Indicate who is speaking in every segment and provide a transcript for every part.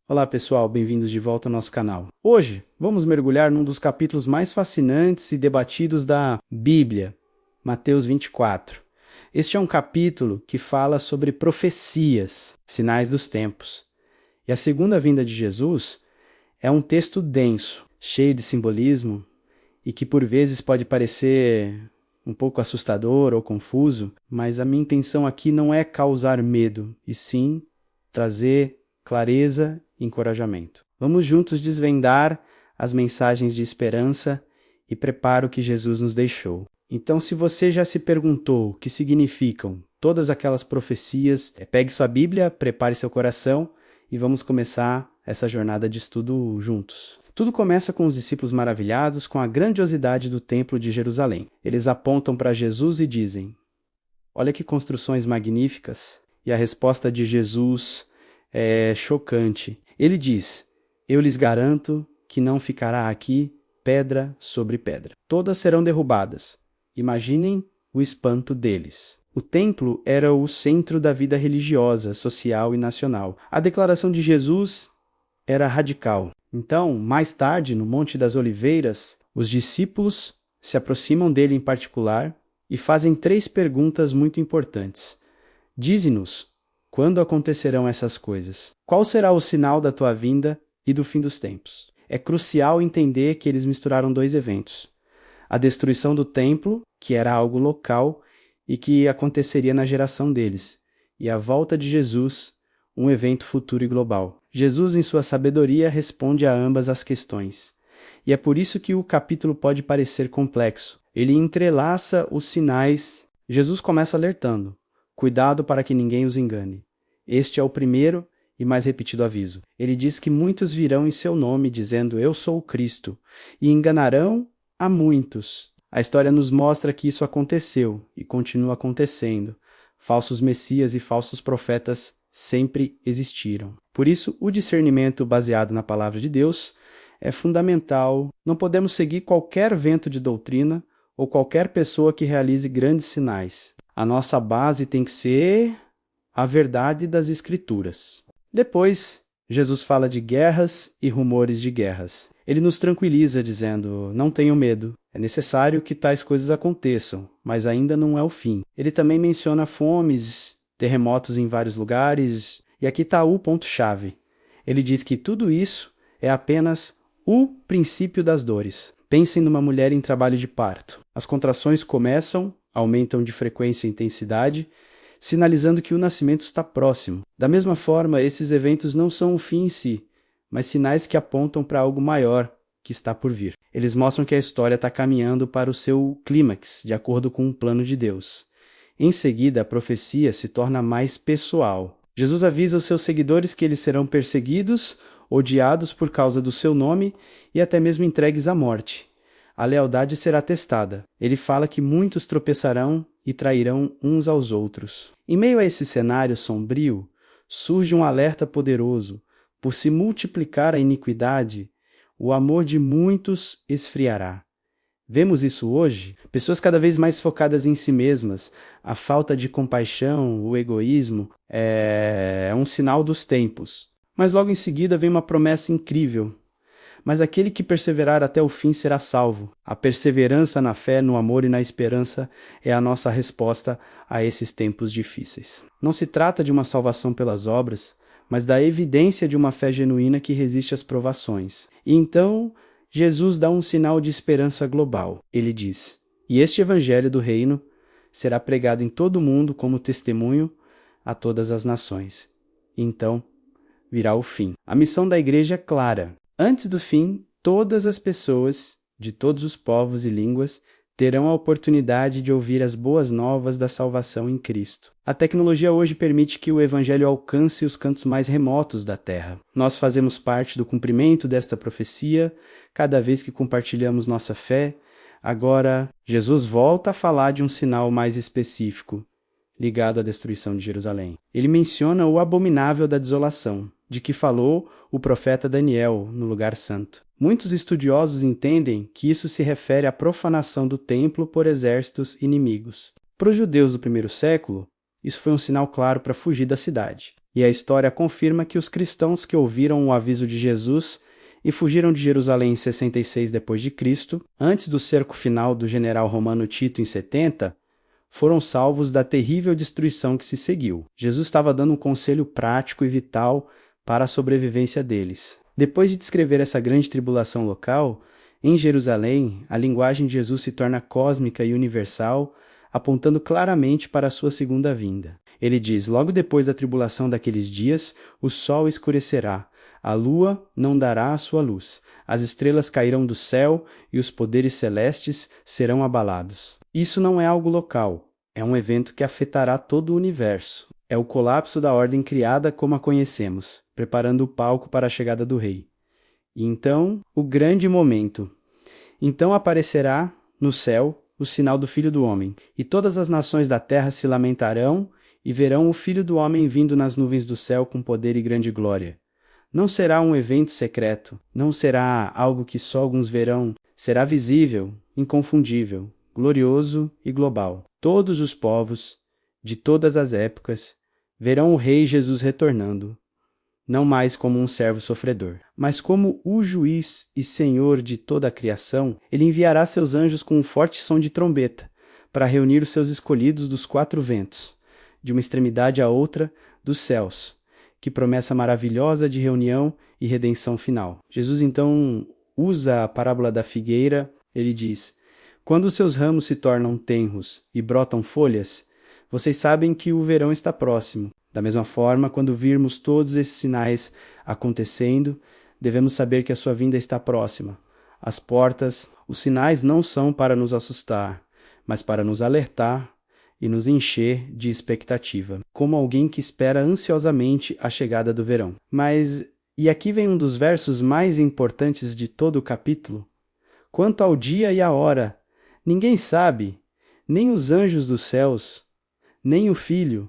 Speaker 1: Olá pessoal, bem-vindos de volta ao nosso canal. Hoje vamos mergulhar num dos capítulos mais fascinantes e debatidos da Bíblia, Mateus 24. Este é um capítulo que fala sobre profecias, sinais dos tempos. E a segunda vinda de Jesus é um texto denso, cheio de simbolismo e que por vezes pode parecer um pouco assustador ou confuso, mas a minha intenção aqui não é causar medo, e sim trazer clareza e encorajamento. Vamos juntos desvendar as mensagens de esperança e preparo que Jesus nos deixou. Então, se você já se perguntou o que significam todas aquelas profecias, pegue sua Bíblia, prepare seu coração e vamos começar essa jornada de estudo juntos. Tudo começa com os discípulos maravilhados com a grandiosidade do Templo de Jerusalém. Eles apontam para Jesus e dizem: olha que construções magníficas. E a resposta de Jesus é chocante. Ele diz: eu lhes garanto que não ficará aqui pedra sobre pedra. Todas serão derrubadas. Imaginem o espanto deles. O templo era o centro da vida religiosa, social e nacional. A declaração de Jesus era radical. Então, mais tarde, no Monte das Oliveiras, os discípulos se aproximam dele em particular e fazem 3 perguntas muito importantes. Dize-nos, quando acontecerão essas coisas? Qual será o sinal da tua vinda e do fim dos tempos? É crucial entender que eles misturaram 2 eventos. A destruição do templo, que era algo local e que aconteceria na geração deles, e a volta de Jesus, um evento futuro e global. Jesus, em sua sabedoria, responde a ambas as questões. E é por isso que o capítulo pode parecer complexo. Ele entrelaça os sinais. Jesus começa alertando: cuidado para que ninguém os engane. Este é o primeiro e mais repetido aviso. Ele diz que muitos virão em seu nome, dizendo: eu sou o Cristo, e enganarão a muitos. A história nos mostra que isso aconteceu e continua acontecendo. Falsos messias e falsos profetas sempre existiram. Por isso, o discernimento baseado na palavra de Deus é fundamental. Não podemos seguir qualquer vento de doutrina ou qualquer pessoa que realize grandes sinais. A nossa base tem que ser a verdade das Escrituras. Depois, Jesus fala de guerras e rumores de guerras. Ele nos tranquiliza dizendo: não tenham medo. É necessário que tais coisas aconteçam, mas ainda não é o fim. Ele também menciona fomes, terremotos em vários lugares, e aqui está o ponto-chave. Ele diz que tudo isso é apenas o princípio das dores. Pensem numa mulher em trabalho de parto. As contrações começam, aumentam de frequência e intensidade, sinalizando que o nascimento está próximo. Da mesma forma, esses eventos não são o fim em si, mas sinais que apontam para algo maior que está por vir. Eles mostram que a história está caminhando para o seu clímax, de acordo com o plano de Deus. Em seguida, a profecia se torna mais pessoal. Jesus avisa os seus seguidores que eles serão perseguidos, odiados por causa do seu nome e até mesmo entregues à morte. A lealdade será testada. Ele fala que muitos tropeçarão e trairão uns aos outros. Em meio a esse cenário sombrio, surge um alerta poderoso. Por se multiplicar a iniquidade, o amor de muitos esfriará. Vemos isso hoje? Pessoas cada vez mais focadas em si mesmas. A falta de compaixão, o egoísmo, é um sinal dos tempos. Mas logo em seguida vem uma promessa incrível. Mas aquele que perseverar até o fim será salvo. A perseverança na fé, no amor e na esperança é a nossa resposta a esses tempos difíceis. Não se trata de uma salvação pelas obras, mas da evidência de uma fé genuína que resiste às provações. E então, Jesus dá um sinal de esperança global. Ele diz: e este evangelho do reino será pregado em todo o mundo como testemunho a todas as nações. E então, virá o fim. A missão da igreja é clara. Antes do fim, todas as pessoas, de todos os povos e línguas, terão a oportunidade de ouvir as boas novas da salvação em Cristo. A tecnologia hoje permite que o evangelho alcance os cantos mais remotos da terra. Nós fazemos parte do cumprimento desta profecia cada vez que compartilhamos nossa fé. Agora, Jesus volta a falar de um sinal mais específico, ligado à destruição de Jerusalém. Ele menciona o abominável da desolação, de que falou o profeta Daniel no lugar santo. Muitos estudiosos entendem que isso se refere à profanação do templo por exércitos inimigos. Para os judeus do primeiro século, isso foi um sinal claro para fugir da cidade. E a história confirma que os cristãos que ouviram o aviso de Jesus e fugiram de Jerusalém em 66 d.C., antes do cerco final do general romano Tito em 70, foram salvos da terrível destruição que se seguiu. Jesus estava dando um conselho prático e vital para a sobrevivência deles. Depois de descrever essa grande tribulação local, em Jerusalém, a linguagem de Jesus se torna cósmica e universal, apontando claramente para a sua segunda vinda. Ele diz: logo depois da tribulação daqueles dias, o sol escurecerá, a lua não dará a sua luz, as estrelas cairão do céu e os poderes celestes serão abalados. Isso não é algo local, é um evento que afetará todo o universo. É o colapso da ordem criada como a conhecemos, preparando o palco para a chegada do rei. E então, o grande momento. Então aparecerá no céu o sinal do Filho do Homem, e todas as nações da terra se lamentarão e verão o Filho do Homem vindo nas nuvens do céu com poder e grande glória. Não será um evento secreto, não será algo que só alguns verão, será visível, inconfundível, glorioso e global. Todos os povos, de todas as épocas, verão o Rei Jesus retornando, não mais como um servo sofredor, mas como o juiz e senhor de toda a criação. Ele enviará seus anjos com um forte som de trombeta, para reunir os seus escolhidos dos quatro ventos, de uma extremidade à outra dos céus. Que promessa maravilhosa de reunião e redenção final. Jesus então usa a parábola da figueira. Ele diz: quando os seus ramos se tornam tenros e brotam folhas, vocês sabem que o verão está próximo. Da mesma forma, quando virmos todos esses sinais acontecendo, devemos saber que a sua vinda está próxima. As portas, os sinais não são para nos assustar, mas para nos alertar e nos encher de expectativa, como alguém que espera ansiosamente a chegada do verão. Mas, e aqui vem um dos versos mais importantes de todo o capítulo: quanto ao dia e à hora, ninguém sabe, nem os anjos dos céus, nem o Filho,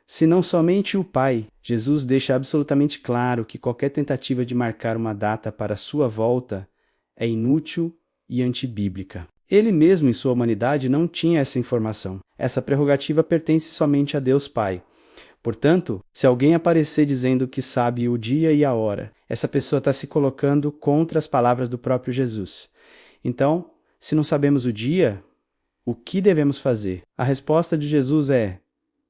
Speaker 1: senão somente o Pai. Jesus deixa absolutamente claro que qualquer tentativa de marcar uma data para a sua volta é inútil e antibíblica. Ele mesmo, em sua humanidade, não tinha essa informação. Essa prerrogativa pertence somente a Deus Pai. Portanto, se alguém aparecer dizendo que sabe o dia e a hora, essa pessoa está se colocando contra as palavras do próprio Jesus. Então, se não sabemos o dia, o que devemos fazer? A resposta de Jesus é: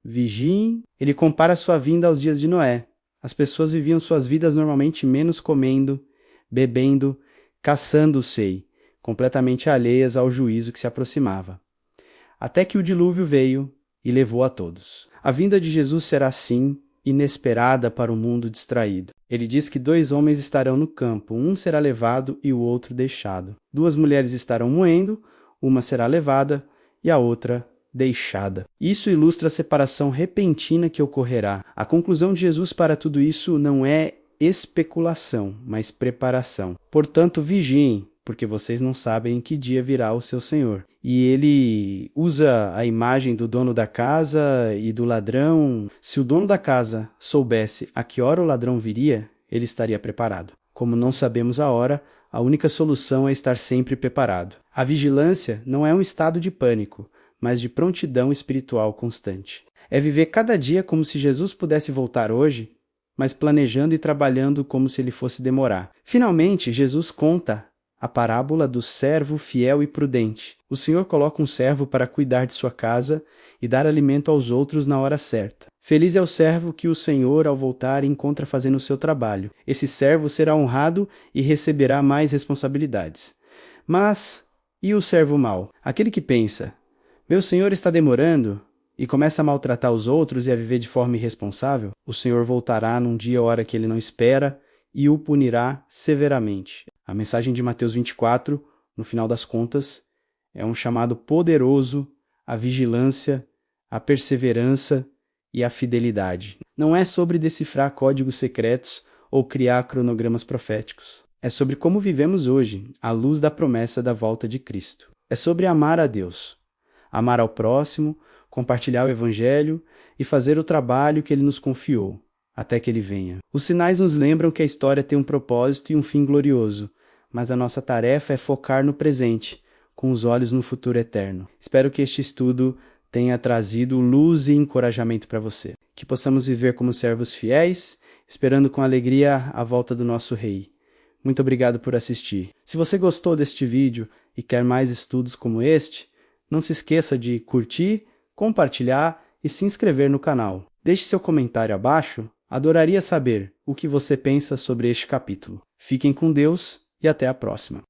Speaker 1: vigiem. Ele compara sua vinda aos dias de Noé. As pessoas viviam suas vidas normalmente menos comendo, bebendo, caçando o sei, completamente alheias ao juízo que se aproximava. Até que o dilúvio veio e levou a todos. A vinda de Jesus será, sim, inesperada para o mundo distraído. Ele diz que 2 homens estarão no campo, um será levado e o outro deixado. 2 mulheres estarão moendo, uma será levada e a outra deixada. Isso ilustra a separação repentina que ocorrerá. A conclusão de Jesus para tudo isso não é especulação, mas preparação. Portanto, vigiem, porque vocês não sabem em que dia virá o seu Senhor. E ele usa a imagem do dono da casa e do ladrão. Se o dono da casa soubesse a que hora o ladrão viria, ele estaria preparado. Como não sabemos a hora, a única solução é estar sempre preparado. A vigilância não é um estado de pânico, mas de prontidão espiritual constante. É viver cada dia como se Jesus pudesse voltar hoje, mas planejando e trabalhando como se ele fosse demorar. Finalmente, Jesus conta a parábola do servo fiel e prudente. O Senhor coloca um servo para cuidar de sua casa e dar alimento aos outros na hora certa. Feliz é o servo que o Senhor, ao voltar, encontra fazendo o seu trabalho. Esse servo será honrado e receberá mais responsabilidades. Mas, e o servo mau? Aquele que pensa: meu Senhor está demorando, e começa a maltratar os outros e a viver de forma irresponsável? O Senhor voltará num dia ou hora que ele não espera e o punirá severamente. A mensagem de Mateus 24, no final das contas, é um chamado poderoso à vigilância, à perseverança e à fidelidade. Não é sobre decifrar códigos secretos ou criar cronogramas proféticos. É sobre como vivemos hoje, à luz da promessa da volta de Cristo. É sobre amar a Deus, amar ao próximo, compartilhar o Evangelho e fazer o trabalho que Ele nos confiou, até que Ele venha. Os sinais nos lembram que a história tem um propósito e um fim glorioso, mas a nossa tarefa é focar no presente, com os olhos no futuro eterno. Espero que este estudo tenha trazido luz e encorajamento para você. que possamos viver como servos fiéis, esperando com alegria a volta do nosso Rei. Muito obrigado por assistir. Se você gostou deste vídeo e quer mais estudos como este, não se esqueça de curtir, compartilhar e se inscrever no canal. Deixe seu comentário abaixo, adoraria saber o que você pensa sobre este capítulo. Fiquem com Deus e até a próxima.